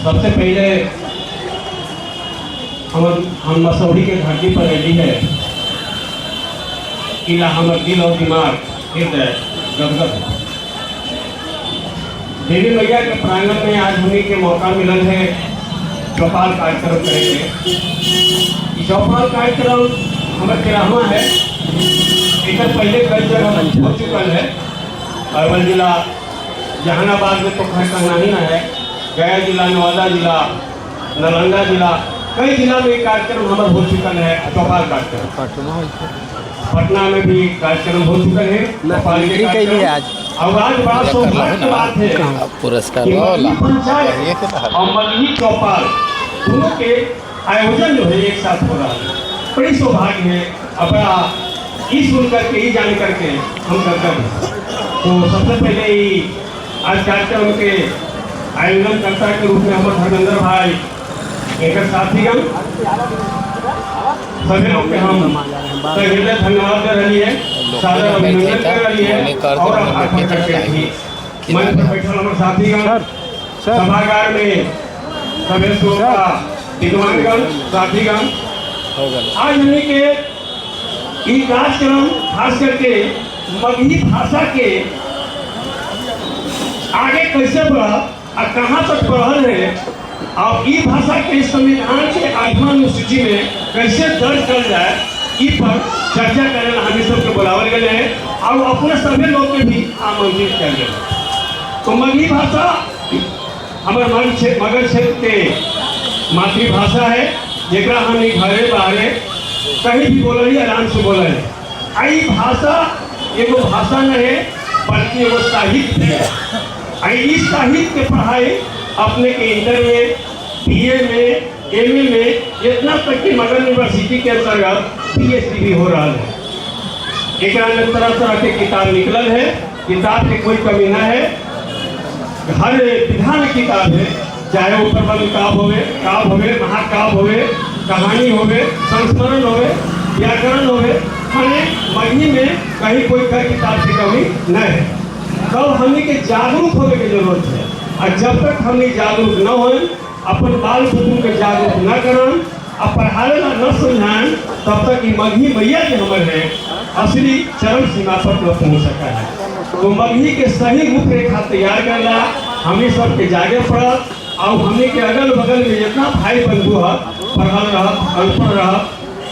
सबसे पहले हम मसौरी के धरती पर रही है किला हमर दिल और दिमाग हृदय गदगद है। देवी मैया के प्रांगण में आज होने के मौका मिलन है चौपाल कार्यक्रम करेंगे। चौपाल कार्यक्रम हमारे तिराहवा है। एक पहले कई जगह हो चुका है। अरवल जिला जहानाबाद में तो खैर करना ही ना है। गया जिला, नवादा जिला, नालंदा जिला, कई जिला में कार्यक्रम हमारा हो चुका है। चौपाल कार्यक्रम पटना में भी कार्यक्रम हो चुका है। चौपाल के आज और आज बड़ा सौभाग्य की बात है पुरस्कार और मगही चौपाल दोनों के आयोजन जो है एक साथ हो रहा है। बड़ी सौभाग्य है। अब बड़ा ये सुन करके ही जान करके हम करते हैं। तो सबसे पहले ही आज कार्यक्रम के आयोजनकर्ता के रूप में हमारे धर्मेंद्र भाई एक साथीगण सभी लोग के हम हृदय धन्यवाद दे रही है, सादर अभिनंदन कर रही है और आभार करते हैं। मंच पर बैठे हमारे साथीगण, सभागार में सभी का विद्वानगण साथीगण, आज हमने के ये कार्यक्रम खास करके मगही भाषा के आगे कैसे बढ़ा और कहाँ तक बढ़ल है और ये भाषा के संविधान के 8वां अनुसूची में कैसे दर्ज कर जाए इस पर चर्चा करने हमें सबके बुलावल गए हैं और अपने सभी लोग के भी आमंत्रित कर गए। तो मगही भाषा हमारे मगध क्षेत्र के मातृभाषा है, जरा हम घरे बाहरे कहीं भी बोल रही आराम से बोल रहे हैं। आई भाषा एगो भाषा नहीं है बल्कि एगो साहित्य है। इस साहित्य के पढ़ाई अपने के इंटर में, बीए में, एमए में, इतना तक कि मगध यूनिवर्सिटी के अंतर्गत पीएचडी भी हो रहा है। एक तरह तरह के किताब निकल है। किताब की कोई कमी न है। हर विधा में किताब है, चाहे वो प्रबंध काव्य होवे, महाकाव्य होवे, कहानी होवे, संस्मरण होवे, व्याकरण होवे, माने मगही में कहीं कोई किताब की कमी न है। तब हमें के जागरूक होने की जरूरत है। और जब तक हमें जागरूक न हो, अपन बाल बच्चों के जागरूक न करन और पढ़ाए न समझाएं, तब तक ये मगही मैया के हमर है असली चरम सीमा पर न पहुँच सका है। तो मगही के सही रूपरेखा तैयार करना हमें सबके जागे पड़त और हमने के अगल बगल में जितना भाई बंधु है, पढ़ल रहा, अनपढ़ रहा,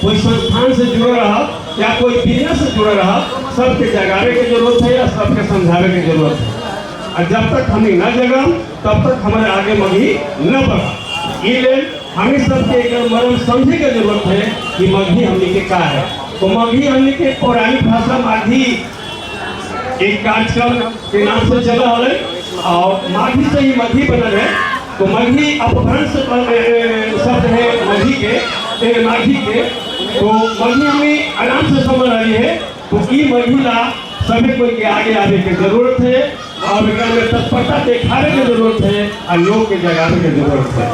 कोई संस्थान से जुड़ा रहा या कोई बिजनेस से जुड़ा रहा, सबके जगावे की जरूरत है या सबके समझावे की जरूरत है। और जब तक हमें न जगम तब तक हमारे आगे मगही न बढ़ा। ये हमें सबके एक मर्म समझे की जरूरत है कि मगही हमने के क्या है। तो मगही हमने के पौराणिक भाषा माघी एक कार्यक्रम के नाम से चला है और माघी से ही मगही बनल है। तो मगही अपभ्रंश शब्द है मगही के माघी के। तो मगही हमें आराम से समझ रही है। तो ये मगही ला सभी कोई के आगे आने की जरूरत है और में तत्परता दिखाने की जरूरत है और लोग के जगाने की जरूरत है।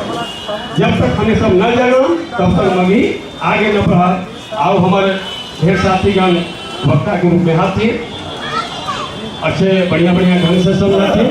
जब तक हमें सब न जगो तब तक मगही आगे न बढ़ा। आओ हमारे ढेर साथीगण वक्ता के रूप में हाथी अच्छे बढ़िया ढंग से समझाते